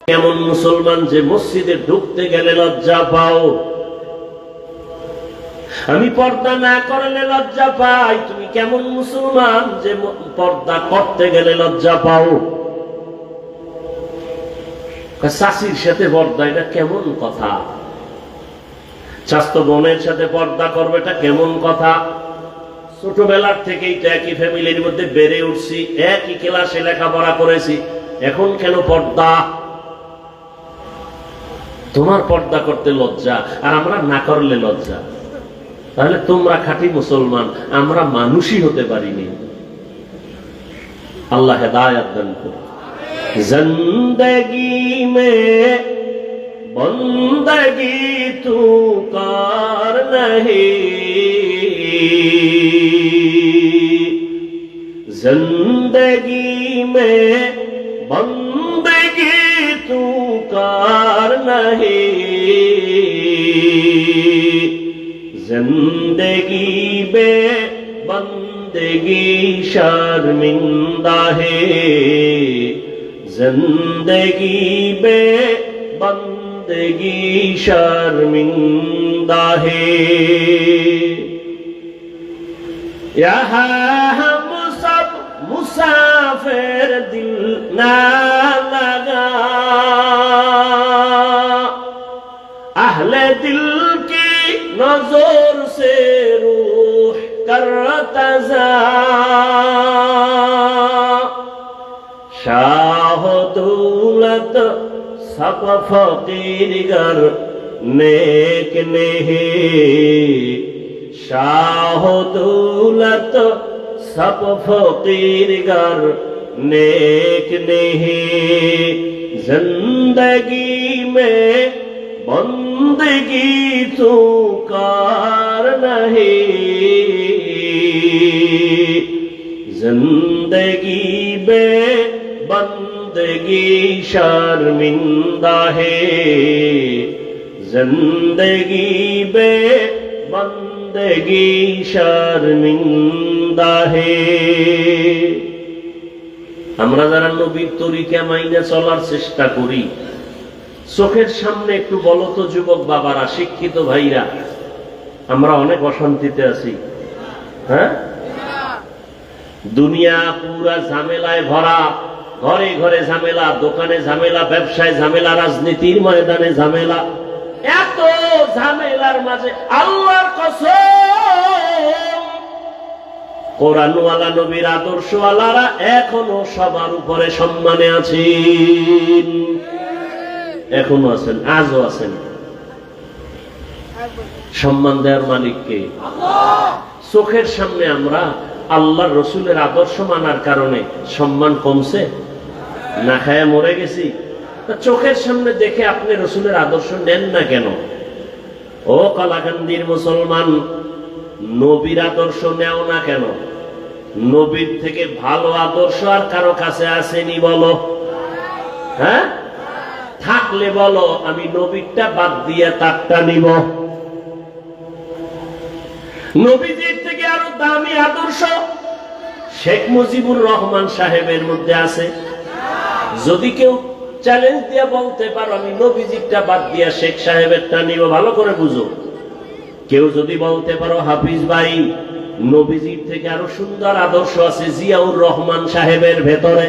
এমন মুসলমান যে মসজিদে ঢুকতে গেলে লজ্জা পাও? আমি পর্দা না করলে লজ্জা পাই। তুমি কেমন মুসলমান যে পর্দা করতে গেলে লজ্জা পাও? শাশির সাথে পর্দা, এটা কেমন কথা? স্বাস্থ্য বোনের সাথে পর্দা করবে, এটা কেমন কথা? ছোটবেলার থেকেই তো একই ফ্যামিলির মধ্যে বেড়ে উঠছি, একই ক্লাসে লেখাপড়া করেছি, এখন কেন পর্দা? তোমার পর্দা করতে লজ্জা আর আমরা না করলে লজ্জা। তাহলে তোমরা খাঁটি মুসলমান, আমরা মানুষই হতে পারিনি। আল্লাহ হেদায়েত দান করুন। জিন্দেগি মে বন্দগি তু কার নহি, জিন্দেগি মে বন্দগি তু কার নহি, जिंदगी बे बंदगी शर्मिंदा है, जिंदगी बे बंदगी शर्मिंदा है। यहाँ हम सब मुसाफिर, दिल ना लगा अहले दिल की नजर से रूह करता जा, शाह दौलत सब फकीर गर नेक नहीं, शाह दौलत सब फकीर गर नेक नहीं, जिंदगी में बंदगी तू कार नहीं, जिंदगी बे बंदगी शर्मिंदा है, जिंदगी बे बंदगी शर्मिंदा है। আমরা যারা নবীর তরিকা মাইনে চলার চেষ্টা করি, চোখের সামনে একটু বলো তো যুবক বাবারা, শিক্ষিত ভাইরা, আমরা অনেক অশান্তিতে আছি। হ্যাঁ, দুনিয়া পুরা ঝামেলায় ভরা, ঘরে ঘরে ঝামেলা, দোকানে ঝামেলা, ব্যবসায় ঝামেলা, রাজনীতির ময়দানে ঝামেলা। এত ঝামেলার মাঝে আল্লাহর কসম, কোরআনওয়ালা নবীর আদর্শওয়ালারা এখনো সবার উপরে সম্মানে আছেন, এখনো আছেন, আজও আছেন। সম্মান দেওয়ার মালিককে আল্লাহ। চোখের সামনে আমরা আল্লাহর রসুলের আদর্শ মানার কারণে সম্মান কমছে না, খায়া মরে গেছি? চোখের সামনে দেখে আপনি রসুলের আদর্শ নেন না কেন? ও কালাকান্দির মুসলমান, নবীর আদর্শ নেও না কেন? নবীর থেকে ভালো আদর্শ আর কারো কাছে আসেনি বলো? হ্যাঁ, থাকলে বলো, আমি নবীরটা বাদ দিয়ে তারটা নিব। নবীজির থেকে আরো দামি আদর্শ শেখ মুজিবুর রহমান সাহেবের মধ্যে আছে। যদি কেউ চ্যালেঞ্জ দিয়ে বলতে পারো আমি নবীজিরটা বাদ দিয়া শেখ সাহেবেরটা নিব, ভালো করে বুঝো। কেউ যদি বলতে পারো হাফিজ ভাই, নবীজির থেকে আরো সুন্দর আদর্শ আছে জিয়াউর রহমান সাহেবের ভেতরে,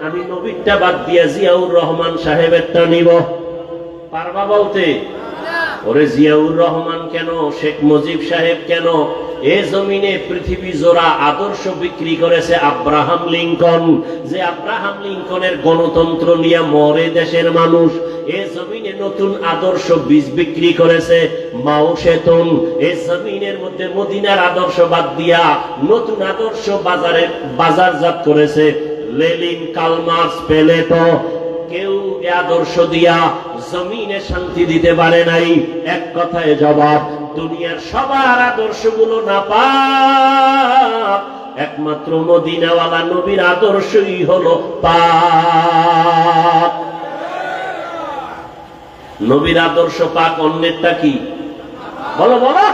আমি নবীরটা বাদ দিয়া জিয়াউর রহমান সাহেবেরটা নিব, পারবা বলতে? ওরে জিয়াউর রহমান কেন, শেখ মুজিব সাহেব কেন, এ জমিনে পৃথিবী জোড়া আদর্শ বিক্রি করেছে আব্রাহাম লিঙ্কন। যে আব্রাহাম লিঙ্কনের গণতন্ত্র নিয়ে মরে দেশের মানুষ, এ জমিনে নতুন আদর্শ বীজ বিক্রি করেছে মাও সেতুন। এ জমিনের মধ্যে মদিনার আদর্শ বাদ দিয়া নতুন আদর্শ বাজারজাত করেছে লেনিন, কার্ল মার্কস, প্লেটো। কেউ এ আদর্শ দিয়া জমিনে শান্তি দিতে পারে নাই। এক কথায় জবাব, দুনিয়ার সবার আদর্শগুলো নাপাক, একমাত্র মদিনাওয়ালা নবীর আদর্শই হলো পাক। নবীর আদর্শ পাক, অন্যেরটা কি? বলো বলো।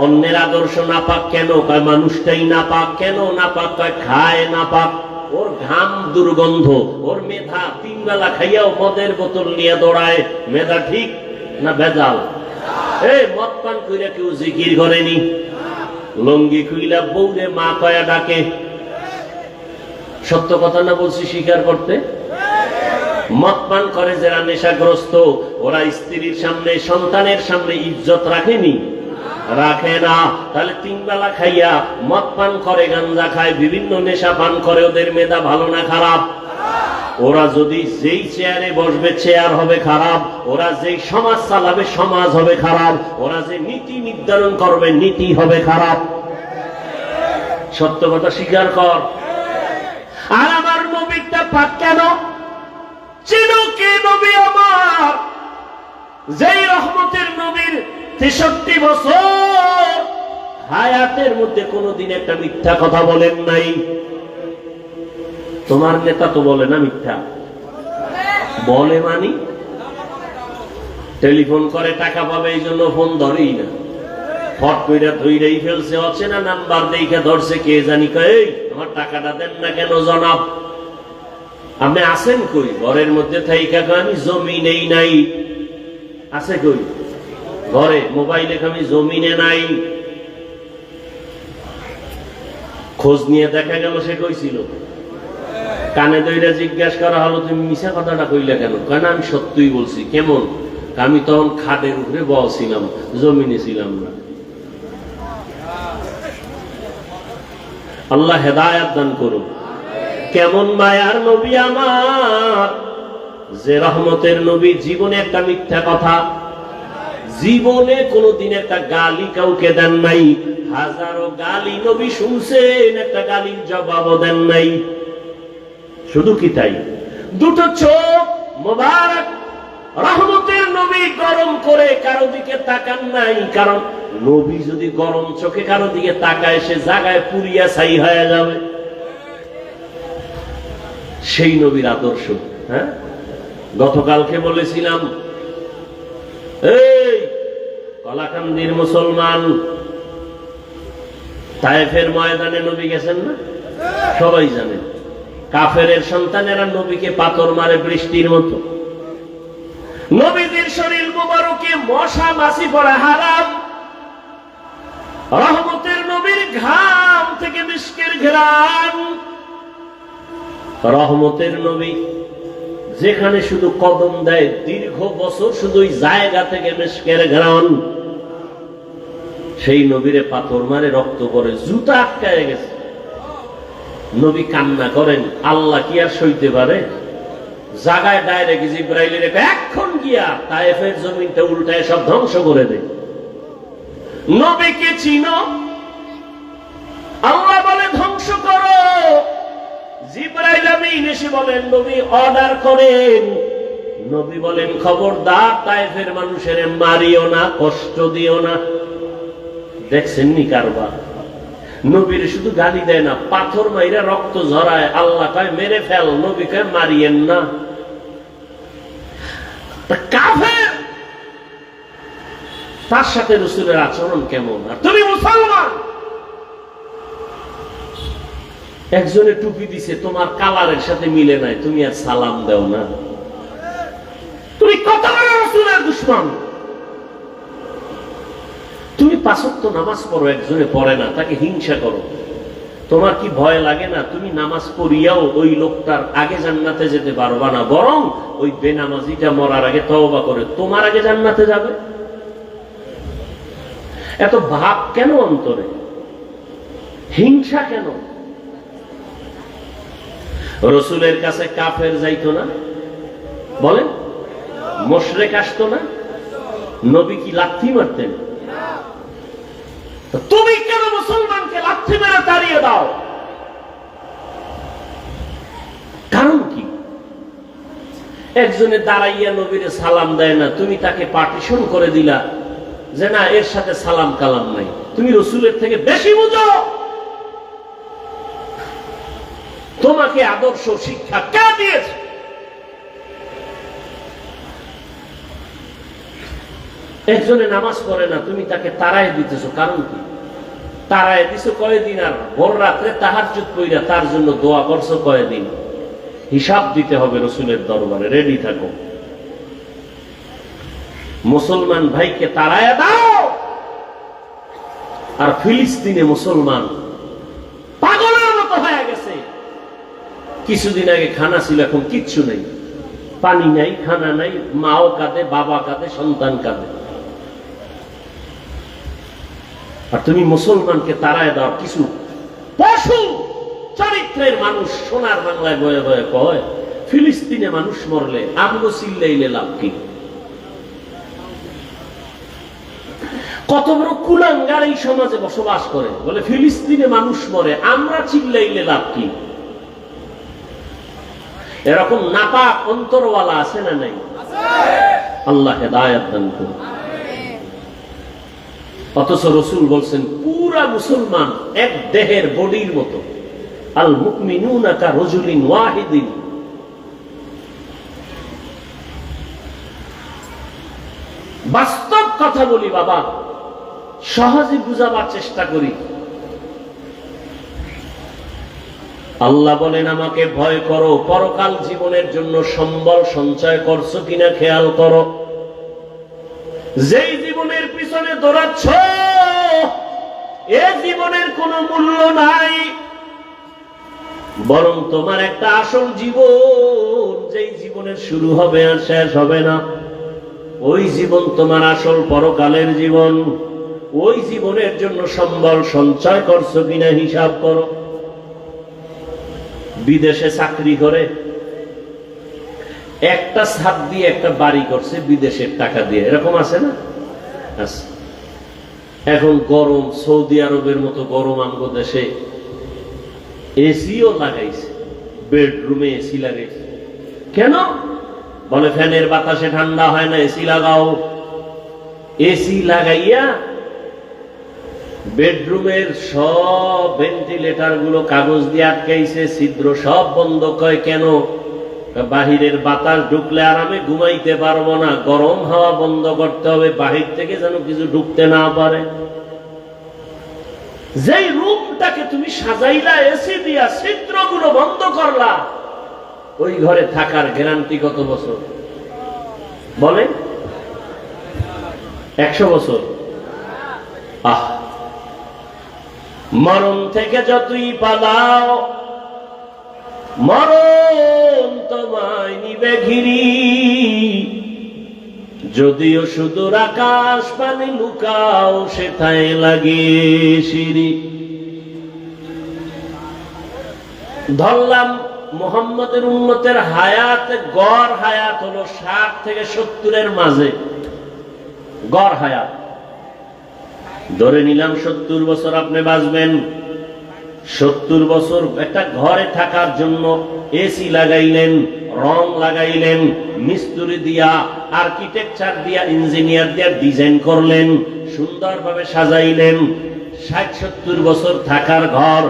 অন্যের আদর্শ নাপাক কেন? কয় মানুষটাই নাপাক। কেন নাপাক? কয় খায় নাপাক। ওর ঘাম দুর্গন্ধ, ওর মেধা 3 বেলা খাইয়াও মদের বোতল নিয়ে দৌড়ায়। মেধা ঠিক না ভেজাল? এই মদ পান কইরা কেউ জিকির করেনি, লঙ্গি খুইলা বউরে মা কয়া ডাকে। সত্য কথা না বলছি স্বীকার করতে? মদ পান করে যারা নেশাগ্রস্ত, ওরা স্ত্রীর সামনে সন্তানের সামনে ইজ্জত রাখেনি? রাখে না। তাহলে 3 বেলা খাইয়া মদ পান করে, গাঞ্জা খায়, বিভিন্ন নেশা পান করে, ওদের মেধা ভালো না খারাপ? ওরা যদি যেই চেয়ারে বসবে চেয়ার হবে খারাপ, ওরা যেই সমাজ চালাবে সমাজ হবে খারাপ, ওরা যে নীতি নির্ধারণ করবে নীতি হবে খারাপ। সত্য কথা স্বীকার কর। আর আমার নবীটা পাক কেন? চিনো কে নবী আমার? যেই রহমতের নবীর 63 বছর হায়াতের মধ্যে কোনদিন একটা মিথ্যা কথা বলেন নাই। তোমার নেতা তো বলে না মিথ্যা? বলে মানি? টেলিফোন করে টাকা পাবে এই জন্য ফোন ধরেই না, ফট কইরা ধইরেই ফেলছে, অচেনা নাম্বার দেখে ধরছে, কে জানি কই আমার টাকাটা দেন না কেন জনাব? আপনি আছেন কই? ঘরের মধ্যে থাইকা আমি জমিনেই নাই। আছে কই? ঘরে। মোবাইলে আমি জমিনে নাই। খোঁজ নিয়ে দেখা গেল সে কইছিল। কানে দইরা জিজ্ঞাসা করা হলো তুমি মিছা কথাটা কইলে কেন? কারণ আমি সত্যই বলছি। কেমন? আমি তখন খাটের উপরে বসছিলাম, জমিনে ছিলাম না। আল্লাহ হেদায়েত দান করুন। কেমন মায়ার নবী আমার, যে রহমতের নবী জীবনে একটা মিথ্যা কথা, জীবনে কোনদিন একটা গালি কাউকে দেন নাই। হাজারো গালি নবী শুনছেন, একটা গালির জবাবও দেন নাই। শুধু কি তাই? দুটো চোখ মোবারক রহমতের নবী গরম করে কারো দিকে তাকান নাই। কারণ নবী যদি গরম চোখে কারো দিকে তাকায়, সে জায়গায় পুরিয়া ছাই হয়ে যাবে। সেই নবীর আদর্শ। হ্যাঁ, গতকালকে বলেছিলাম, এই কলাকান্দির মুসলমান, তায়েফের ময়দানে নবী গেছেন না? সবাই জানেন। কাফেরের সন্তানেরা নবীকে পাথর মারে বৃষ্টির মতো। নবীদের শরীর মুবারকে মশা মাছি পড়া হারাম। রহমতের নবীর ঘাম থেকে মিস্কের ঘ্রাণ। রহমতের নবী যেখানে শুধু কদম দেয়, দীর্ঘ বছর শুধু ওই জায়গা থেকে মিস্কের ঘ্রাণ। সেই নবীরে পাথর মারে, রক্ত পড়ে, জুতা আটকায় গেছে। নবী কান্না করেন, আল্লাহ কি আর সইতে পারে? জায়গায় ডাইরেক্ট জিবরাইলের এখন গিয়া তায়েফের জমিনটা উল্টায় সব ধ্বংস করে দেয়। নবীকে চিনো? আল্লাহ বলে ধ্বংস করো। জিবরাইল আমিন এসে বলেন নবী অর্ডার করেন। নবী বলেন খবরদার তায়েফের মানুষের মারিও না, কষ্ট দিও না। দেখছেন নি কারবার? নবীর শুধু গালি দেয় না, পাথর মাইরা রক্ত ঝরায়। আল্লাহ কয় মেরে ফেল, নবী কয় মারিয়েন না। কাফের, তার সাথে রাসূলের আচরণ কেমন? আর তুমি মুসলমান, একজনে টুপি দিছে, তোমার কালারের সাথে মিলে নাই, তুমি আর সালাম দাও না। তুমি কত বড় রাসূলের দুশমন। তুমি 5 ওয়াক্ত নামাজ পড়ো, একজনে পড়ে না, তাকে হিংসা করো। তোমার কি ভয় লাগে না? তুমি নামাজ পড়িয়াও ওই লোকটার আগে জান্নাতে যেতে পারবা না, বরং ওই বেনামাজিটা মরার আগে তওবা করে তোমার আগে জান্নাতে যাবে। এত ভাব কেন অন্তরে? হিংসা কেন? রসুলের কাছে কাফের যাইতো না? বলেন, মুশরিক আসতো না? নবী কি লাথি মারতেন? তুমি কেন মুসলমানকে লাথি মেরে তাড়িয়ে দাও? কারণ কি? একজনে দাঁড়াইয়া নবীরে সালাম দেয় না, তুমি তাকে পার্টিশন করে দিলা যে না, এর সাথে সালাম কালাম নাই। তুমি রসুলের থেকে বেশি বুঝো। তোমাকে আদর্শ শিক্ষা কে দিয়েছে? একজনে নামাজ পড়ে না, তুমি তাকে তাড়াই দিতেছো, কারণ কি? তারায় দিছো কয়দিন, আর ভোর রাত্রে তাহাজ্জুদ কইরা তার জন্য দোয়া করছো কয়দিন? হিসাব দিতে হবে রসুলের দরবারে, রেডি থাকো। মুসলমান ভাইকে তাড়ায়া দাও। আর ফিলিস্তিনে মুসলমান পাগলের মতো হয়ে গেছে। কিছুদিন আগে খানা ছিল, এখন কিচ্ছু নেই, পানি নাই, খানা নাই, মাও কাঁদে, বাবা কাঁদে, সন্তান কাঁদে। আর তুমি মুসলমানকে তাড়ায় দাও। কিছু পশু চরিত্রের মানুষ সোনার বাংলায় বয়ে বয়ে কয় ফিলিস্তিনে মানুষ মরলে আমগো চিল্লাইলে লাভ কি? কত বড় কুলাঙ্গার এই সমাজে বসবাস করে, বলে ফিলিস্তিনে মানুষ মরে আমরা চিল্লাইলে লাভ কি? এরকম নাপাক অন্তরওয়ালা আছে না নাই? আল্লাহ হেদায়েত দান করুন। অথচ রসুল বলছেন পুরা মুসলমান এক দেহের বডির মতো। আল মুমিনুনা কা রাজুলিন ওয়াহিদিন। বাস্তব কথা বলি বাবা, সহজে বুঝাবার চেষ্টা করি। আল্লাহ বলেন আমাকে ভয় করো, পরকাল জীবনের জন্য সম্বল সঞ্চয় করছো কিনা খেয়াল করো। যেই জীবনের পিছনে দৌড়াচ্ছ এ জীবনের কোনো মূল্য নাই, বরং তোমার একটা আসল জীবন, যেই জীবনের শুরু হবে আর শেষ হবে না, ওই জীবন তোমার আসল পরকালের জীবন। ওই জীবনের জন্য সম্বল সঞ্চয় করছো কিনা হিসাব করো। বিদেশে চাকরি করে একটা ছাদ দিয়ে একটা বাড়ি করছে বিদেশের টাকা দিয়ে, এরকম আছে না? আছে। এখন গরম, সৌদি আরবের মতো গরম আমগো দেশে এসিও লাগাইছে, বেডরুমে এসি লাগাইছে। কেন? বলে ফ্যানের বাতাসে ঠান্ডা হয় না, এসি লাগাও। এসি লাগাইয়া বেডরুমের সব ভেন্টিলেটর গুলো কাগজ দিয়ে আটকাইছে, ছিদ্র সব বন্ধ। কয় কেন? বাহিরের বাতাস ঢুকলে আরামে ঘুমাইতে পারবো না, গরম হাওয়া বন্ধ করতে হবে, বাহির থেকে যেন কিছু ঢুকতে না পারে। যেই রুমটাকে তুমি সাজাইলা এসি দিয়া, ছিদ্রগুলো বন্ধ করলা, ওই ঘরে থাকার গ্যারান্টি কত বছর? বলে 100 বছর। আহ, মরণ থেকে যতই পালাও মরণ তোমায় নিবে ঘিরি। যদিও সুদূর আকাশ পানি লুকাও, সেথায় লাগিয়ে সিঁড়ি। ধরলাম মুহাম্মদের উম্মতের হায়াত, গড় হায়াত হলো 60 থেকে 70-এর মাঝে গড় হায়াত। ধরে নিলাম 70 বছর আপনি বাঁচবেন। 70 বছর একটা ঘরে থাকার জন্য এসি লাগাইলেন, রং লাগাইলেন, মিস্ত্রি দিয়া, আর্কিটেকচার দিয়া, ইঞ্জিনিয়ার দিয়া ডিজাইন করলেন, সুন্দরভাবে সাজাইলেন। 60-70 বছর থাকার ঘর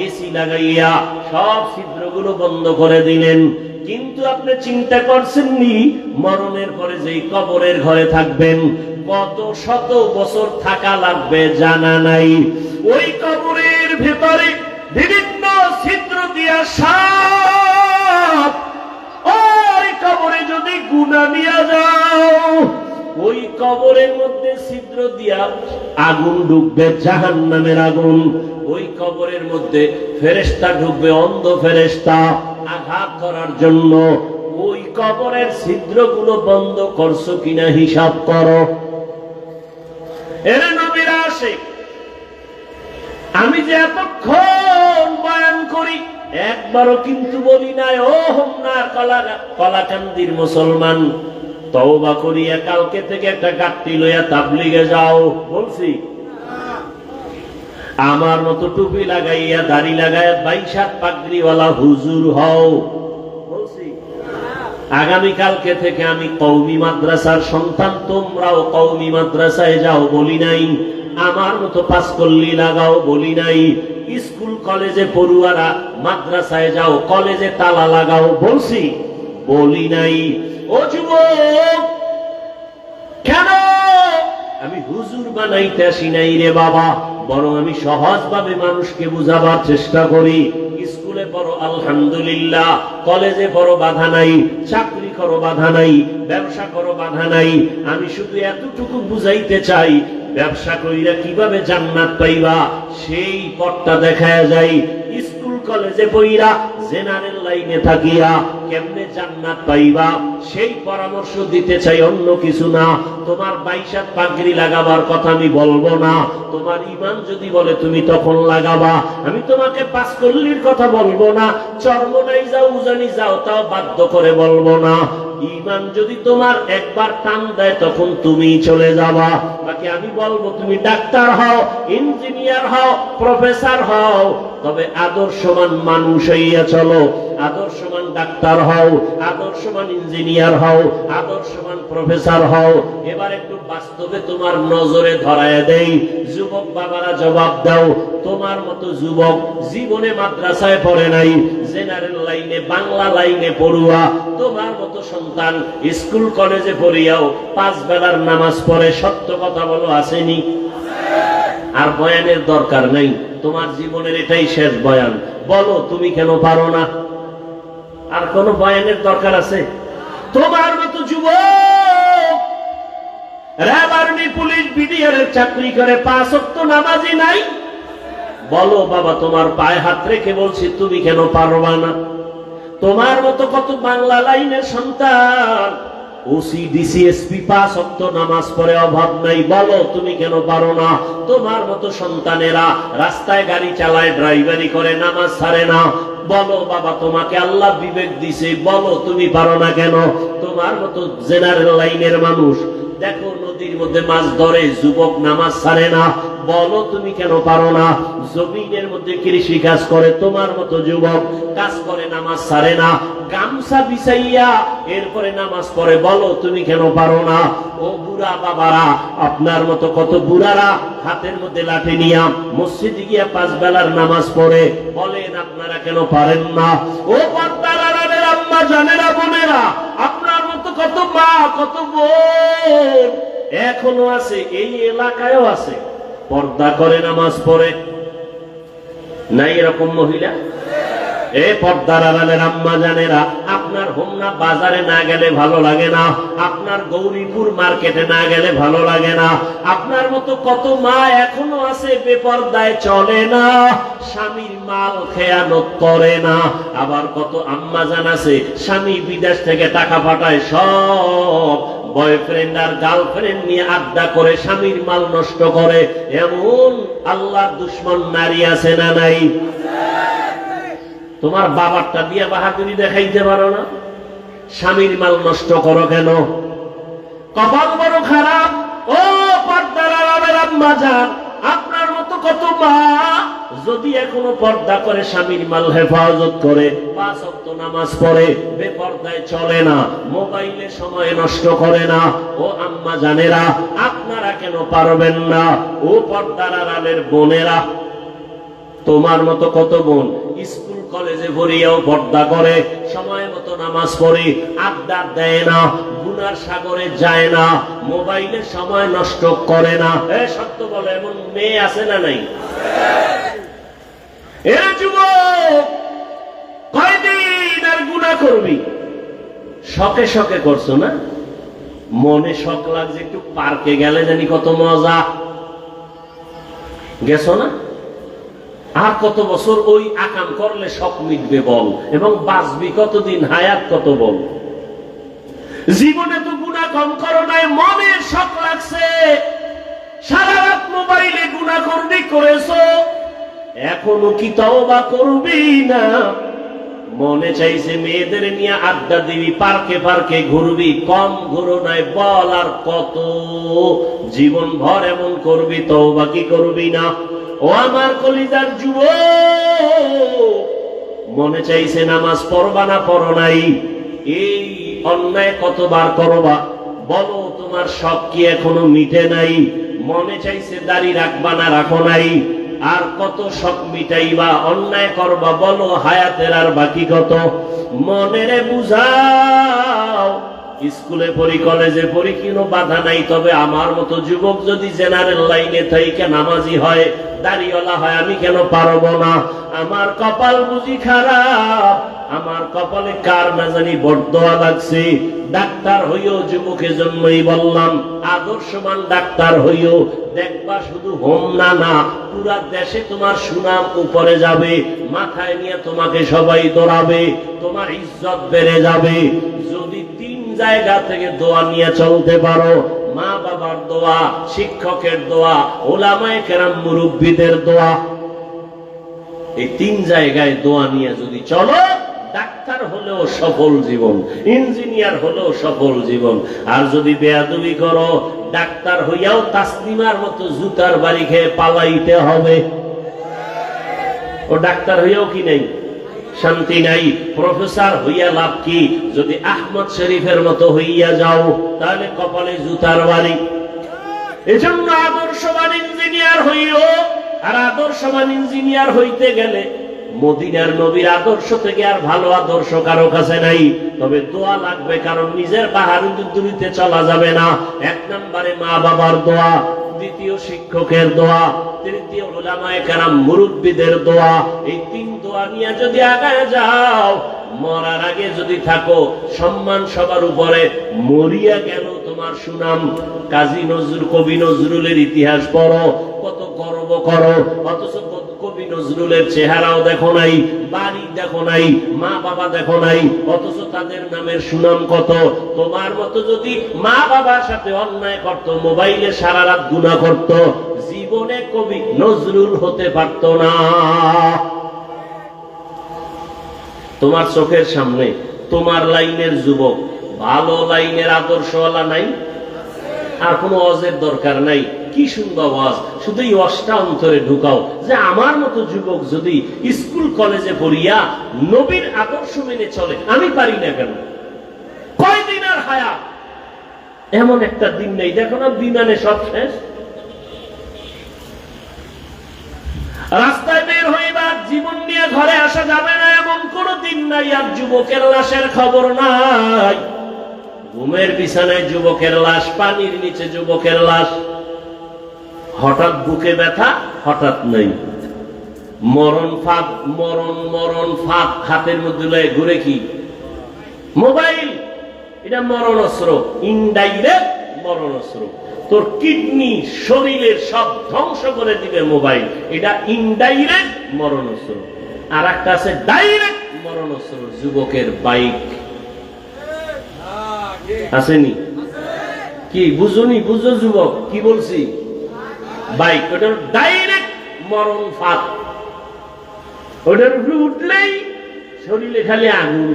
এসি লাগাইয়া সব ছিদ্রগুলো বন্ধ করে দিলেন। কিন্তু আপনি চিন্তা করছেননি মরণের পরে যেই কবরের ঘরে থাকবেন কত শত বছর থাকা লাগবে জানা নাই। ওই কবরের ভেতরে বিভিন্ন ছিদ্র দিয়া সাপ, ওই কবরে যদি গুনাহ নিয়ে যাও, ওই কবরের মধ্যে ছিদ্র দিয়া আগুন ঢুকবে, জাহান্নামের আগুন। ওই কবরের মধ্যে ফেরেশতা ঢুকবে, অন্ধ ফেরেশতা, আঘাত করার জন্য। ওই কবরের ছিদ্রগুলো বন্ধ করছো কিনা হিসাব করো। এরে নবীর আশিক, আমি যে এতক্ষণ বয়ান করি একবারও কিন্তু বলি নাই ও হোমনার কলাকান্দির মুসলমান, তওবা করিয়া কালকে থেকে একটা গাঁটটি লইয়া তাবলিগে যাও। বলছি? আমার মতো টুপি লাগাইয়া, দাড়ি লাগাইয়া, 22 পাগড়িওয়ালা হুজুর হও। বলছি? আগামী কালকে থেকে আমি কওমি মাদ্রাসার সন্তান, তোমরাও কওমি মাদ্রাসায় যাও বলি নাই। আমার মতো পাঁচকল্লি লাগাও বলি নাই। স্কুল কলেজে পড়ুয়ারা মাদ্রাসায় যাও, কলেজে তালা লাগাও বলছি? বলি নাই। ও যুবক, কেন আমি হুজুর বানাইতে আসি নাই রে বাবা, বরং আমি সহজভাবে মানুষকে বুঝাবার চেষ্টা করি। স্কুলে পড়ো আলহামদুলিল্লাহ, কলেজে পড়ো বাধা নাই, চাকরি করো বাধা নাই, ব্যবসা করো বাধা নাই। আমি শুধু এতটুকু বুঝাইতে চাই, ব্যবসা কইরা কিভাবে জান্নাত পাইবা সেই পথটা দেখায়া যায়। স্কুল কলেজে পড়িরা জেনারেল লাইনে থাকিয়া কেমনে জান্নাত পাইবা সেই পরামর্শ দিতে চাই, অন্য কিছু না। তোমার 22 পাগড়ি লাগাবার কথা আমি বলবো না, তোমার ঈমান যদি বলে তুমি তখন লাগাবা। আমি তোমাকে 5 কল্লির কথা বলবো না, চরমনাই যাও উজানি যাও তাও বাধ্য করে বলবো না। ঈমান যদি তোমার একবার টান দেয় তখন তুমি চলে যাবা। বাকি আমি বলবো তুমি ডাক্তার হও, ইঞ্জিনিয়ার হও, প্রফেসর হও, তবে আদর্শবান মানুষ হইয়া চলো। আদর্শবান ডাক্তার হও, আদর্শবান ইঞ্জিনিয়ার হও, আদর্শবান প্রফেসর হও। এবার একটু বাস্তবে তোমার নজরে ধরায় দেই। যুবক বাবারা জবাব দাও, তোমার মতো যুবক জীবনে মাদ্রাসায় পড়ে নাই, জেনারেল লাইনে বাংলা লাইনে পড়ুয়া, তোমার মতো সন্তান স্কুল কলেজে পড়িয়াও 5 বেলার নামাজ পড়ে, সত্য কথা বলো আসেনি? আর বয়ানের দরকার নাই, তোমার জীবনের এটাই শেষ বয়ান। বলো তুমি কেন পারো না? আর কোন বয়ানের দরকার আছে? তোমার মতো যুবক র্যাব, আর্মি, পুলিশ, বিডিআর এর চাকরি করে 5 ওয়াক্ত নামাজি নাই। বলো বাবা, তোমার পায়ে হাত রেখে বলছি তুমি কেন পারবা না? তোমার মতো কত বাংলা লাইনের সন্তান ওসি ডিসি এসপি 5 ওয়াক্ত নামাজ পড়ে, অভাব নাই। বলো তুমি কেন পারো না? তোমার মতো সন্তানেরা রাস্তায় গাড়ি চালায়, ড্রাইভারি করে, নামাজ ছাড়ে না। বলো বাবা, তোমাকে আল্লাহ বিবেক দিছে, বলো তুমি পারো না কেন? তোমার মতো জেনারেল লাইনের মানুষ দেখো নদীর মধ্যে মাছ ধরে, যুবক নামাজ ছাড়ে না। বলো তুমি কেন পারো না? জমিনের মধ্যে কৃষি কাজ করে, তোমার মতো যুবক কাজ করে, নামাজ ছাড়ে না। গামছা বিছাইয়া এরপরে নামাজ পড়ে, বলো তুমি কেন পারো না? ও বুড়া বাবারা, আপনার মতো কত বুড়ারা হাতের মধ্যে লাঠি নিয়া মসজিদে গিয়া 5 বেলার নামাজ পড়ে, বলেন আপনারা কেন পারেন না? ও পর্দার আড়ালের আম্মা জানেরা, বোনেরা, আপনার মতো কত মা কত বোন এখনো আছে, এই এলাকায়ও আছে, পর্দা করে নামাজ পড়ে। নাই এরকম মহিলা? এ পর্দার আড়ালের আম্মা জানেরা, আপনার হোমনা বাজারে না গেলে ভালো লাগে না, আপনার গৌরীপুর মার্কেটে না গেলে ভালো লাগে না। আপনার মতো কত মা এখনো আছে বেপর্দায় চলে না, স্বামীর মাল খেয়ানত করে না। আবার কত আম্মা জান আছে স্বামী বিদেশ থেকে টাকা পাঠায়, সব বয়ফ্রেন্ড আর গার্লফ্রেন্ড নিয়ে আড্ডা করে স্বামীর মাল নষ্ট করে। এমন আল্লাহর দুশ্মন নারী আছে না নাই? তোমার বাবারটা দিয়ে বাহাদুরি দেখাইতে পারো না? স্বামীর মাল নষ্ট করো কেন? কপাল বড় খারাপ। ও পর্দার আড়ালের আম্মা জান, আপনার মতো কত মা যদি এখনো পর্দা করে, স্বামীর মাল হেফাজত করে, 5 ওয়াক্ত নামাজ পড়ে, বেপর্দায় চলে না, মোবাইলে সময় নষ্ট করে না। ও আম্মা জানেরা, আপনারা কেন পারবেন না? ও পর্দার আড়ালের বোনেরা, তোমার মতো কত বোন স্কুল কলেজে পড়িয়াও পর্দা করে, সময় মতো নামাজ পড়ে, আড্ডা দেয় না, গুনার সাগরে যায় না, মোবাইলে সময় নষ্ট করে না। সত্য বলে, এমন মেয়ে আছে না নাই? এ যুবক, কয়দিন আর গুনাহ করবি? শখে শখে করছো না? মনে শখ লাগছে একটু পার্কে গেলে জানি কত মজা, গেছো না? আর কত বছর ওই আকাম করলে শখ মিটবে বল, এবং বাঁচবি কতদিন, হায়াত কত বল? জীবনে তো গুনাহ কম করো নাই, মনের শখ লাগছে, সারা রাত মোবাইলে গুনাহ করবি, করেছো, এখনো কি তওবা করবি না? মনে চাইছে মেয়েদের নিয়ে আড্ডা দিবি, পার্কে পার্কে ঘুরবি, কম ঘুরো নাই, বল আর কত? জীবন ভর এমন করবি, তওবা কি করবি না? ও আমার কলিজার যুবক, মনে চাইছে নামাজ পড়বা না, পড়ো নাই, এই অন্যায় কতবার করবা? বলো তোমার শখ কি এখনো মিটে নাই? মনে চাইছে দাড়ি রাখবা না, রাখো নাই, আর কত শখ মিটাইবা? অন্যায় করবা, বলো হায়াতের আর বাকি কত? মনেরে বুঝাও, স্কুলে পড়ি, কলেজে পড়ি, কোনো বাধা নাই। তবে আমার মতো যুবক যদি জেনারেল লাইনে থেকে নামাজি হয়, দাড়িওয়ালা হয়, আমি কেন পারবো না? আমার কপাল বুঝি খারাপ? আমার কপালে কার না জানি বরদোয়া লাগছে। ডাক্তার হইও, যুবকের জন্যই বললাম, আদর্শবান ডাক্তার হইও। দেখবা শুধু হোম না, পুরা দেশে তোমার সুনাম উপরে যাবে, মাথায় নিয়ে তোমাকে সবাই দৌড়াবে, তোমার ইজ্জত বেড়ে যাবে। যদি তিন জায়গা থেকে দোয়া নিয়ে চলতে পারো, মা বাবার দোয়া, শিক্ষকের দোয়া, ওলামায়ে কেরাম মুরব্বীদের দোয়া, এই তিন জায়গায় দোয়া নিয়ে যদি চলো, ডাক্তার হলেও সফল জীবন, ইঞ্জিনিয়ার হলেও সফল জীবন। আর যদি বেয়াদবি করো, ডাক্তার হইয়াও তাসলিমার মতো জুতার বাড়ি খেয়ে পালাইতে হবে। ও ডাক্তার হইয়াও কি নেই, শান্তি নাই। প্রফেসর হইয়া লাভ কি? যদি আহমদ শরীফের মতো হইয়া যাও, তাহলে কপালে জুতার বাড়ি। এজন্য আদর্শবান ইঞ্জিনিয়ার হইও। আর আদর্শবান ইঞ্জিনিয়ার হইতে গেলে মদিনার নবীর আদর্শ থেকে আর ভালো আদর্শ কারো কাছে নাই। তবে দোয়া লাগবে, কারণ নিজের পাহাড় দুরিতে চলা যাবে না। এক নম্বরে মা বাবার দোয়া, দ্বিতীয় শিক্ষকের দোয়া, তৃতীয় উলামায়ে কেরাম মুরব্বীদের দোয়া। এই তিন দোয়া নিয়ে যদি আগায় যাও, মরার আগে যদি থাকো, সম্মান সবার উপরে, মরিয়া গেল তোমার সুনাম। কাজী নজরুল, কবি নজরুলের ইতিহাস পড়ো, কত গর্ব করো, অথচ কবি নজরুলের চেহারাও দেখো নাই, বাড়ি দেখো নাই, মা বাবা দেখো নাই, অথচ তাদের নামের সুনাম কত। তোমার মতো যদি মা বাবার সাথে অন্যায় করত, মোবাইলে সারা রাত গুনাহ করত, জীবনে কবি নজরুল হতে পারত না। তোমার চোখের সামনে তোমার লাইনের যুবক, ভালো লাইনের আদর্শওয়ালা নাই? আর কোনো ওয়াজের দরকার নাই। কি সুন্দর ওয়াজ, শুধু এই ওয়াজটা অন্তরে ঢুকাও যে আমার মতো যুবক যদি স্কুল কলেজে পড়িয়া নবীর আদর্শ মেনে চলে, আমি পারি না কেন? কয়দিন আর হায়াত? এমন একটা দিন নেই, দেখো না বিমানে সব শেষ। রাস্তায় বের হইবার জীবন নিয়ে ঘরে আসা যাবে না, এমন কোন দিন নাই আর যুবকের লাশের খবর নাই। ঘুমের বিছানায় যুবকের লাশ, পানির নিচে যুবকের লাশ। হঠাৎ বুকে ব্যথা, হঠাৎ নেই। মরণ ফাঁদ, মরণ ফাঁদ হাতের মধ্যে লয়ে ঘুরে কি? মোবাইল। এটা মরণ অস্ত্র, ইনডাইরেক্ট মরণ অস্ত্র। তোর কিডনি, শরীরের সব ধ্বংস করে দিবে মোবাইল। এটা ইনডাইরেক্ট মরণ অস্ত্র। আর একটা আছে ডাইরেক্ট মরণ অস্ত্র, যুবকের বাইক। আসেনি কি? বুঝুনি? বুঝো যুবক কি বলছি? বাইক, ওটার ডাইরেক্ট মরণ ফাঁদ। ওটার উপরে উঠলেই শরীরে খালি আগুন।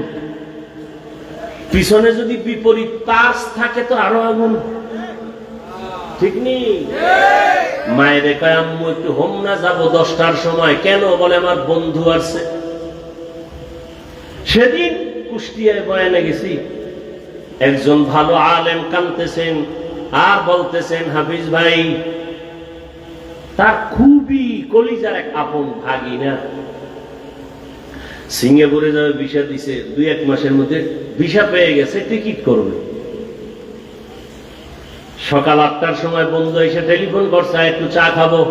পিছনে যদি বিপরীত পাশ থাকে তো আরো আগুন। ঠিক নেই? মায়ের কয় আম্মু একটু হোমনা যাবো 10টার সময়। কেন? বলে আমার বন্ধু আসছে। সেদিন কুষ্টিয়ায় বয়ানে গেছি, একজন ভালো আলেম কাঁদতেছেন আর বলতেছেন, হাফিজ ভাই তার খুবই কলিজার এক আপন ভাগিনা সিঙ্গাপুরে যাবে, ভিসা দিছে, 2-1 মাসের মধ্যে ভিসা পেয়ে গেছে, টিকিট করবে। সকাল 8টার সময় বন্ধু এসে টেলিফোন করছে, একটু চা খাবো।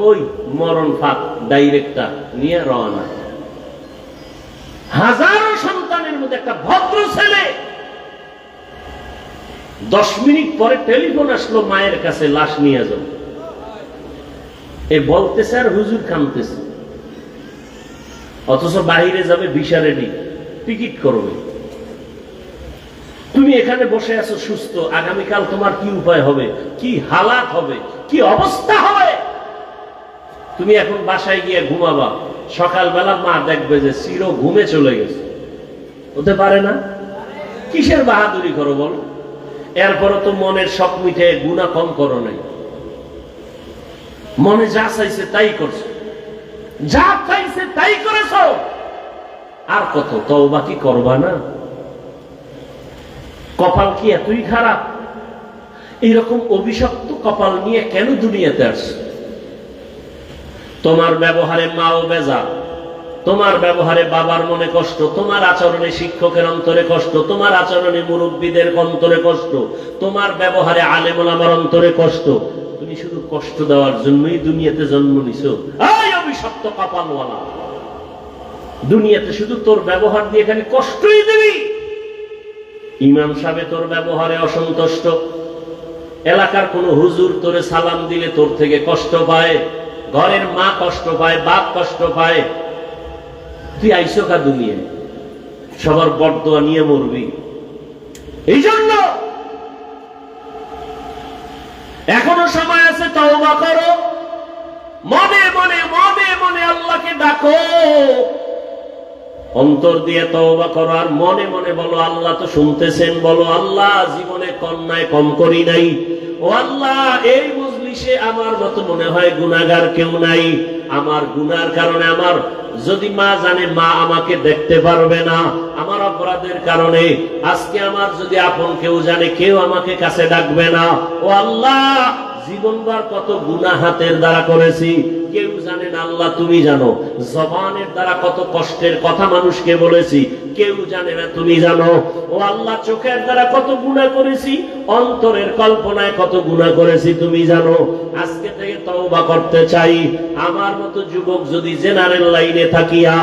ওই মরণ ফাঁদ ডাইরেক্টটা নিয়ে রওনা। হাজারো সন্তানের মধ্যে একটা ভদ্র ছেলে। 10 মিনিট পরে টেলিফোন আসলো, মায়ের কাছে লাশ নিয়ে যাও। এ বলতেছে আর হুজুর কাঁদতেছে, অথচ বাহিরে যাবে, ভিসা রেডি, টিকিট করবে। তুমি এখানে বসে আছো সুস্থ, আগামীকাল তোমার কি উপায় হবে, কি হালাত হবে, কি অবস্থা হবে? তুমি এখন বাসায় গিয়ে ঘুমাবা, সকালবেলা মা দেখবে যে চির ঘুমে চলে গেছে। হতে পারে না? কিসের বাহাদুরি করো বল? এরপরও তো মনের শখ মিটে গুনাহ কম করো নাই। মনে যা চাইছে তাই করছো, যা চাইছে তাই করেছো। আর কত তওবা কি করবা না? কপাল কি এতই খারাপ? এইরকম অভিশপ্ত কপাল নিয়ে কেন দুনিয়াতে আসছে? তোমার ব্যবহারে মাও বেজার, তোমার ব্যবহারে বাবার মনে কষ্ট, তোমার আচরণে শিক্ষকের অন্তরে কষ্ট, তোমার আচরণে মুরব্বীদের অন্তরে কষ্ট, তোমার ব্যবহারে আলেম ওলামার অন্তরে কষ্ট। তুমি শুধু কষ্ট দেওয়ার জন্যই দুনিয়াতে জন্ম নিছো। এই অভিশপ্ত কপালওয়ালা, দুনিয়াতে শুধু তোর ব্যবহার দিয়ে খালি কষ্টই দিবি। ইমাম সাহেব তোর ব্যবহারে অসন্তুষ্ট, এলাকার কোন হুজুর তোরে সালাম দিলে তোর থেকে কষ্ট পায়, ঘরের মা কষ্ট পায়, বাপ কষ্ট পায়। তুই আইসো কা দুনিয়ায়, সবার বরদোয়া নিয়ে মরবি। এই জন্য এখনো সময় আছে, তওবা করো, মনে মনে মনে মনে আল্লাহকে ডাকো, অন্তর দিয়ে তওবা করো, আর মনে মনে বলো আল্লাহ তো শুনতেছেন। বলো আল্লাহ জীবনে কন্যায় কম করি নাই, ও আল্লাহ এই মজলিসে আমার মতো মনে হয় গুনাহগার কেউ নাই। আমার গুনার কারণে আমার যদি মা জানে, মা আমাকে দেখতে পারবে না। আমার অপরাধের কারণে আজকে আমার যদি আপন কেউ জানে, কেউ আমাকে কাছে ডাকবে না। ও আল্লাহ জীবনভর কত গুনাহ হাতের দ্বারা করেছি, কেউ জানে না, আল্লাহ তুমি জানো। জবানের দ্বারা কত কষ্টের কথা মানুষকে বলেছি, কেউ জানে না, তুমি জানো। ও আল্লাহ চোখের দ্বারা কত গুনাহ করেছি, অন্তরের কল্পনায় কত গুনাহ করেছি, তুমি জানো। আজকে থেকে তওবা করতে চাই। আমার মতো যুবক যদি জেনারেল লাইনে থাকিয়া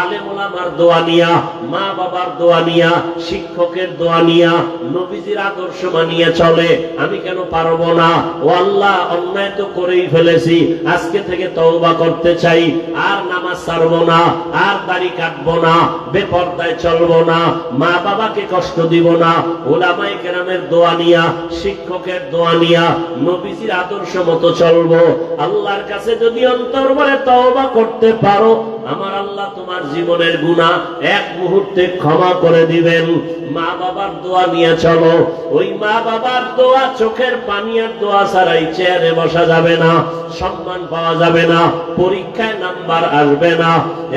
আলেম ওলামার দোয়া নিয়া, মা বাবার দোয়া নিয়া, শিক্ষকের দোয়া নিয়া, নবীজির আদর্শ মানিয়ে চলে, আমি কেন পারবো না? ও আল্লাহ অন্যায় তো করেই ফেলেছি, আজকে থেকে তওবা করতে চাই। আর নামাজ ছাড়বো না, আর দাড়ি কাটবো না, বেপরদায় চলবো না, মা বাবাকে কষ্ট দিব না। ওলামায়ে কেরামের দোয়া নিয়া, শিক্ষকের দোয়া নিয়া, নবীজির আদর্শ মতো চলবো। আল্লাহর কাছে যদি অন্তর ভরে তওবা করতে পারো, আমার আল্লাহ তোমার জীবনের গুনাহ এক মুহূর্তে ক্ষমা করে দিবেন। মা বাবার দোয়া নিয়ে চলো, ওই মা বাবার দোয়া, চোখের পানি আর দোয়া ছাড়াই চেয়ারে বসা যাবে না, সম্মান পাওয়া যাবে না, পরীক্ষায় নাম্বার আসবে না।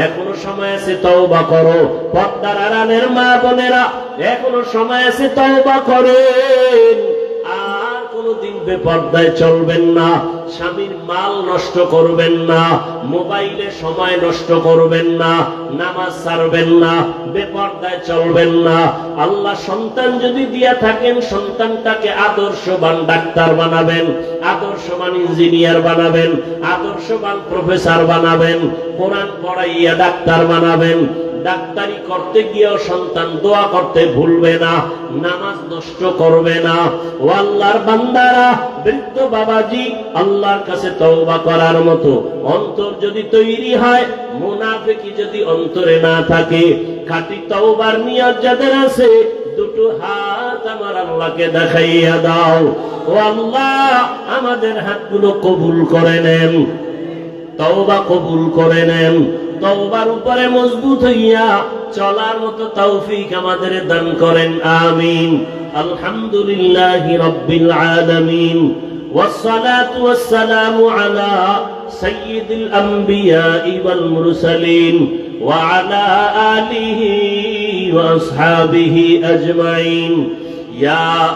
এখনো সময় আছে, তওবা করো। পর্দার আড়ালের মা বোনেরা এখনো সময় আছে, তওবা করেন। আর কোনদিন বেপর্দায় চলবেন না, স্বামীর মাল নষ্ট করবেন না, মোবাইলে সময় নষ্ট করবেন না, নামাজ ছাড়বেন না, বেপর্দায় চলবেন না। আল্লাহ সন্তান যদি দিয়া থাকেন, সন্তানটাকে আদর্শবান ডাক্তার বানাবেন, আদর্শবান ইঞ্জিনিয়ার বানাবেন, আদর্শবান প্রফেসর বানাবেন, কোরআন পড়াইয়া ডাক্তার বানাবেন। ডাক্তারি করতে গিয়েও সন্তান দোয়া করতে ভুলবে না, নামাজ নষ্ট করবে না। ও আল্লাহর বান্দারা, বৃদ্ধ বাবাজি, আল্লাহর কাছে তওবা করার মতো অন্তর যদি তৈরি হয়, মুনাফিকি যদি অন্তরে না থাকে, খাঁটি তওবার নিয়ত যাদের আছে, দুটো হাত আমার আল্লাহকে দেখাইয়া দাও। ও আল্লাহ আমাদের হাতগুলো কবুল করে নেন, তওবা কবুল করে নেন। তওবার উপরে মজবুত হইয়া চলার মতো তৌফিক আমাদের দান করেন, আমিন। আলহামদুলিল্লাহি রাব্বিল আলামিন, والصلاة والسلام على سيد الأنبياء والمرسلين وعلى آله وأصحابه أجمعين. يا